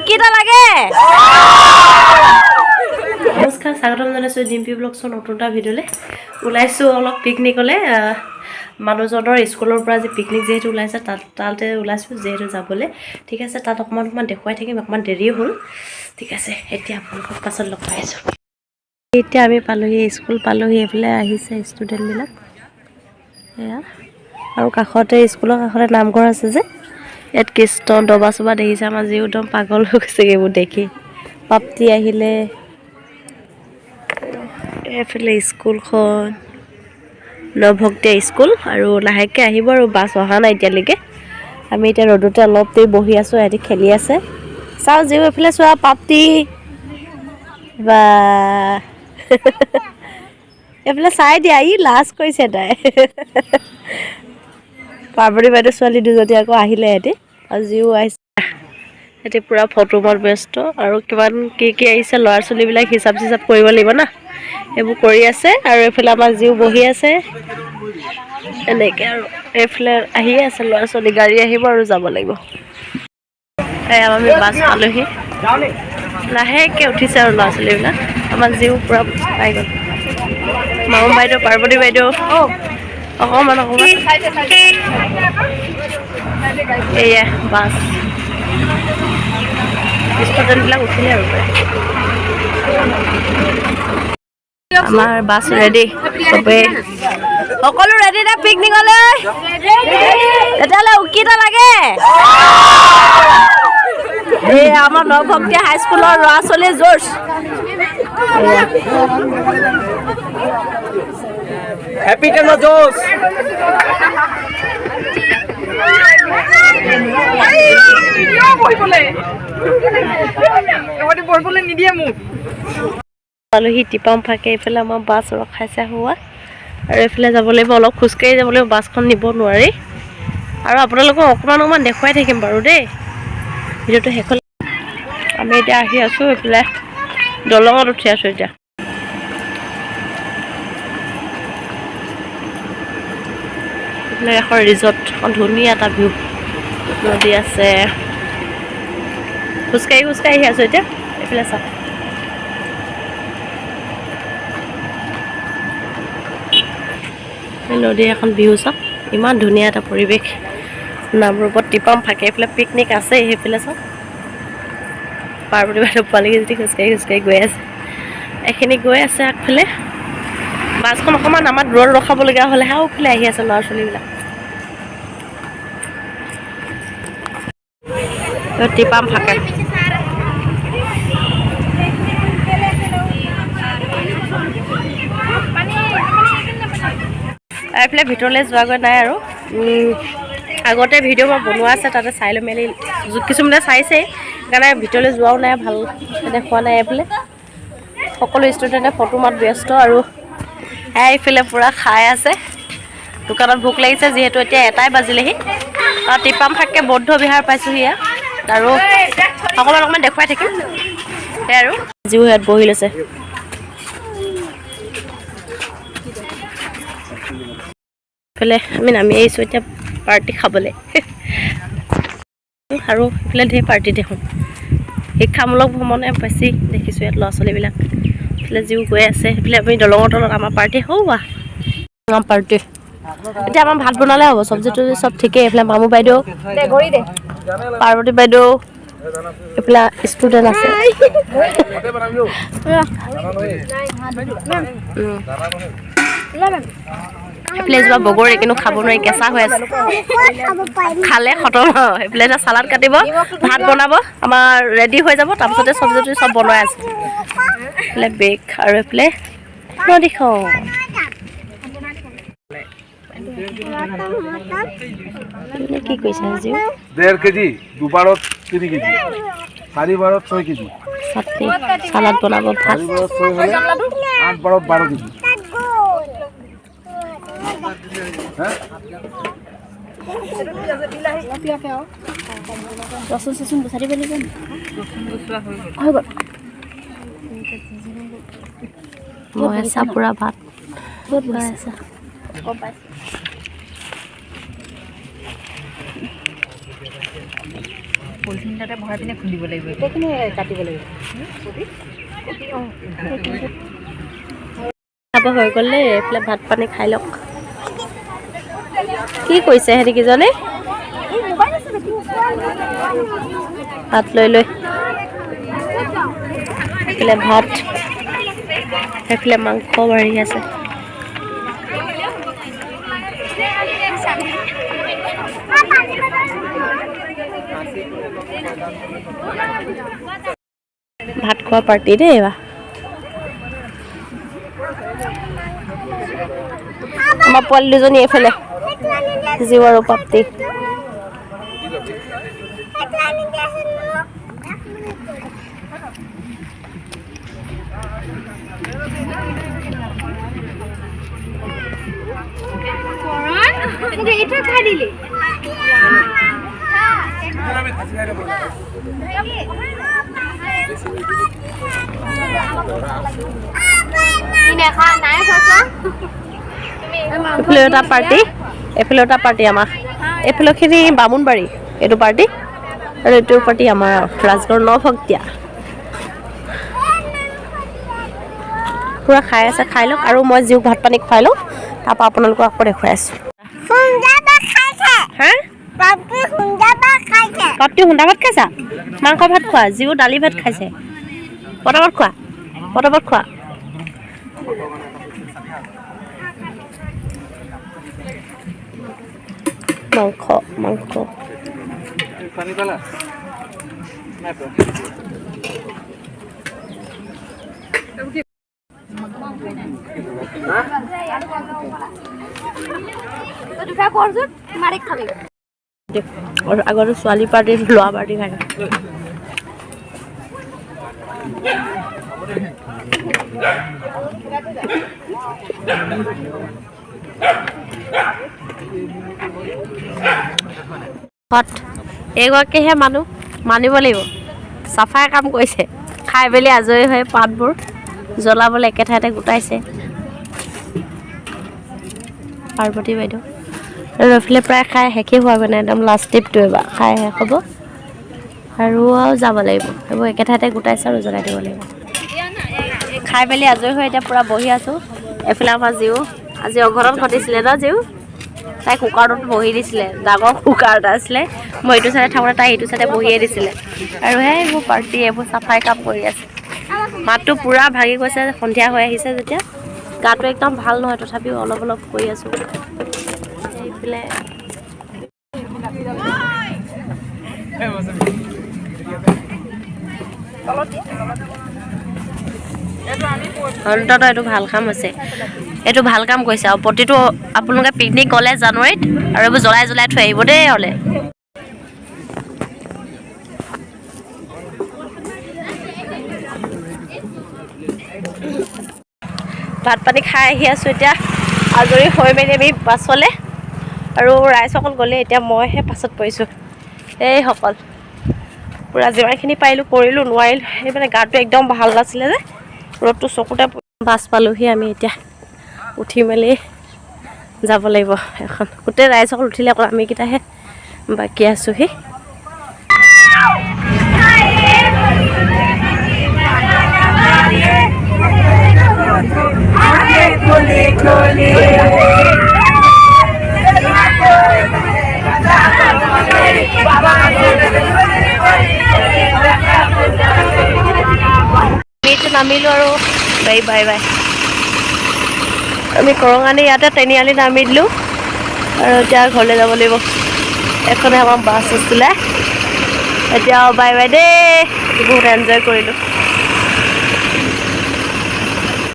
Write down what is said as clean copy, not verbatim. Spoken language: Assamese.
উকিটা লাগে নমস্কাৰ স্বাগতম জনাইছোঁ ডিম্পি ব্লগছৰ নতুন এটা ভিডিঅ'লৈ ওলাইছোঁ অলপ পিকনিকলৈ মানুহজনৰ স্কুলৰ পৰা আজি পিকনিক যিহেতু ওলাইছে তাতে ওলাইছোঁ যিহেতু যাবলৈ ঠিক আছে তাত অকণমান দেখুৱাই থাকিম অকণমান দেৰিও হ'ল ঠিক আছে এতিয়া আপোনালোকক পাছত লগ পাই আছোঁ এতিয়া আমি পালোহি স্কুল পালোহি এইফালে আহিছে ষ্টুডেণ্টবিলাক এয়া আৰু কাষতে স্কুলৰ কাষতে নামঘৰ আছে যে ইয়াত কৃষ্ণ দবা চবা দেখিছে আমাৰ যি একদম পাগল হৈ গৈছে এইবোৰ দেখি পাপ্তি আহিলে এইফালে স্কুলখন ন-ভকত স্কুল আৰু লাহেকৈ আহিব আৰু বাছ অহা নাই এতিয়ালৈকে আমি এতিয়া ৰ'দতে অলপ দেৰি বহি আছোঁ সিহঁতি খেলি আছে চাওঁ যিও এইফালে চোৱা পাপ্তি বা এইফালে চাই দিয়া ই লাজ কৰিছে তাই পাৰ্বতী বাইদেউ ছোৱালী দুজনী আকৌ আহিলে সিহঁতি আৰু যিও আহিছে সিহঁতি পূৰা ফটো মত ব্যস্ত আৰু কিমান কি আহিছে ল'ৰা ছোৱালীবিলাক হিচাপ চিচাপ কৰিব লাগিব না এইবোৰ কৰি আছে আৰু এইফালে আমাৰ যিও বহি আছে এনেকৈ আৰু এইফালে আহিয়ে আছে ল'ৰা ছোৱালী গাড়ী আহিব আৰু যাব লাগিব এয়া আমি বাছ পালোহি লাহেকৈ উঠিছে আৰু ল'ৰা ছোৱালীবিলাক আমাৰ যিও পূৰা পাই গ'ল মামু বাইদেউ পাৰ্বতী বাইদেউ অকণমান এয়া বাছ ষ্টুডেণ্টবিলাক উঠিলে আৰু আমাৰ বাছ ৰেডি চবেই সকলো ৰেডি নে পিকনিকলৈ তেতিয়াহ'লে উকিটা লাগে এই আমাৰ ন-ভকত হাইস্কুলৰ ল'ৰা ছোৱালীৰ জোৰ্জ হ্যাপি টেনো জোস পালোহি টিপাম ফাকে এইফালে আমাৰ বাছ ৰখাইছে হোৱা আৰু এইফালে যাব লাগিব অলপ খোজকাঢ়ি যাব লাগিব বাছখন নিব নোৱাৰি আৰু আপোনালোকক অকণমান দেখুৱাই থাকিম বাৰু দেই ভিডিঅ'টো শেষলৈ আমি এতিয়া আহি আছোঁ এইফালে দলঙত উঠি আছোঁ এতিয়া এইফালে এখন ৰিজৰ্ট এখন ধুনীয়া এটা ভিউ নদী আছে খোজকাঢ়ি আহি আছোঁ এতিয়া এইফালে চাওক নদীৰ এখন ভিউ চাওক ইমান ধুনীয়া এটা পৰিৱেশ নামৰূপত টিপাম ফাকে এইফালে পিকনিক আছে সেইফালে চাওক পাৰ্বতী বাইদেউ পোৱালীকেইজনী খোজকাঢ়ি গৈ আছে এইখিনি গৈ আছে আগফালে বাছখন অকণমান আমাৰ দূৰত ৰখাবলগীয়া হ'লে সেইফালে আহি আছে ল'ৰা ছোৱালীবিলাক টিপাম ফাকে এইফালে ভিতৰলৈ যোৱাগৈ নাই আৰু আগতে ভিডিঅ' মই বনোৱা আছে তাতে চাই লৈ মেলি কিছুমানে চাইছেই সেইকাৰণে ভিতৰলৈ যোৱাও নাই ভাল দেখুওৱা নাই এইফালে সকলো ষ্টুডেণ্টে ফটো মাত ব্যস্ত আৰু এইফালে পূৰা খাই আছে দোকানত ভোক লাগিছে যিহেতু এতিয়া 1টাই বাজিলেহি আৰু টিপাম ফাকে বৌদ্ধ বিহাৰ পাইছোঁহি ইয়াত আৰু অকণমান দেখুৱাই থাকিম সেই আৰু যিও ইয়াত বহি লৈছে এইফালে আমি নামি আহিছোঁ এতিয়া পাৰ্টি খাবলৈ আৰু এইফালে ধেৰ পাৰ্টি দেখোন শিক্ষামূলক ভ্ৰমণে বেছি দেখিছোঁ ইয়াত ল'ৰা ছোৱালীবিলাক এইফালে যিও গৈ আছে সেইফালে আমি দলঙৰ তলত আমাৰ পাৰ্টি হওঁৱা আমাৰ পাৰ্টি এতিয়া আমাৰ ভাত বনালে হ'ব চব্জিটো চব ঠিকেই এইফালে মামু বাইদেউ পাৰ্বতী বাইদেউ এইফালে ষ্টুডেণ্ট আছে এইফালে যোৱা বগৰী কিন্তু খাব নোৱাৰি কেঁচা হৈ আছে খালে খতম সেইফালে এতিয়া চালাড কাটিব ভাত বনাব আমাৰ ৰেডি হৈ যাব তাৰপিছতে চব্জি চব বনাই আছে এইফালে বেগ আৰু এইফালে নদীখন কি কৈছে আজি 1.5 কেজি 2 বাৰত 3 কেজি 4 বাৰত 6 কেজি চাটনি চালাড বনাব ভাত 4 বাৰত 6 হলে 8 বাৰত 12 কেজি হ্যাঁ ৰচন বিচাৰি পেলি যাম মই চাপৰা ভাত ক'ত বনাই আছা গম পাইছোঁ পলিথিন এটাতে ভৰাই পিনে খুন্দিব লাগিব এইখিনি কাটিব লাগিব খাব হৈ গ'ল দেই এইফালে ভাত পানী খাই লওক কি কৈছে হেৰি কিজনে ভাত লৈ লৈ এইফালে ভাত এইফালে মাংস বাঢ়ি আছে ভাত খোৱা পাৰ্টি দেই এইবাৰ আমাৰ পোৱালি দুজনী এইফালে জীৱ আৰু প্ৰাপ্তি এইফালে এটা পাৰ্টি আমাৰ এইফালেখিনি বামুণবাৰী এইটো পাৰ্টি আৰু এইটো পাৰ্টি আমাৰ ৰাজগড় ন-ভকতীয়া পুৰা খাই আছে খাই লওক আৰু মই জীওক ভাত পানী খুৱাই লওঁ তাৰপৰা আপোনালোকক আকৌ দেখুৱাই আছোঁ হা পাপ্তি সুন্দা ভাত খাইছা মাংস ভাত খোৱা জীও দালি ভাত খাইছে পটাপট খোৱা মাংস পানী পালা আগতে ছোৱালী পাৰ্টি ল'ৰা পাৰ্টি খাই এইগৰাকীহে মানুহ মানিব লাগিব চাফাই কাম কৰিছে খাই মেলি আজৰি হৈ পাতবোৰ জ্বলাবলৈ একে ঠাইতে গোটাইছে পাৰ্বতী বাইদেউ আৰু এইফালে প্ৰায় খাই শেষেই হোৱাগৈ নাই একদম লাষ্ট টিপটো এবাৰ খাই শেষ হ'ব আৰু যাব লাগিব এইবোৰ একে ঠাইতে গোটাইছে আৰু জ্বলাই দিব লাগিব খাই মেলি আজৰি হৈ এতিয়া পূৰা বহি আছোঁ এইফালে আমাৰ জীও আজি অঘটন ঘটিছিলে ন জীও তাই কুকাৰটোত বহি দিছিলে ডাঙৰ কুকাৰ এটা আছিলে মই এইটো চাইডে থাকোঁতে তাই এইটো চাইডে বহিয়ে দিছিলে আৰু এইবোৰ পাৰ্টি এইবোৰ চাফাই কাম কৰি আছে মাতটো পূৰা ভাগি গৈছে সন্ধিয়া হৈ আহিছে যেতিয়া গাটো একদম ভাল নহয় তথাপিও অলপ অলপ কৰি আছোঁ এইফালে অন্ততঃ এইটো ভাল কাম হৈছে এইটো ভাল কাম কৰিছে আৰু প্ৰতিটো আপোনালোকে পিকনিক গ'লে জানুৱাৰীত আৰু এইবোৰ জ্বলাই থৈ আহিব দেই হ'লে ভাত পানী খাই আহি আছোঁ এতিয়া আজৰি হৈ মেলি আমি পাছলৈ আৰু ৰাইজসকল গ'লে এতিয়া মইহে পাছত পৰিছোঁ এইসকল পূৰা যিমানখিনি পাৰিলোঁ কৰিলোঁ নোৱাৰিলোঁ সেই মানে গাটো একদম ভাল নাছিলে যে ৰ'দটো চকুতে বাছ পালোঁহি আমি এতিয়া উঠি মেলি যাব লাগিব এখন গোটেই ৰাইজসকল উঠিলে অকল আমিকেইটাহে বাকী আছোঁহি নামিলোঁ আৰু বাই বাই বাই আমি কৰঙানী ইয়াতে তিনিআলি নামি দিলোঁ আৰু এতিয়া ঘৰলৈ যাব লাগিব এখনে আমাৰ বাছ আছিলে এতিয়া বাই বাই দেই বহুত এনজয় কৰিলোঁ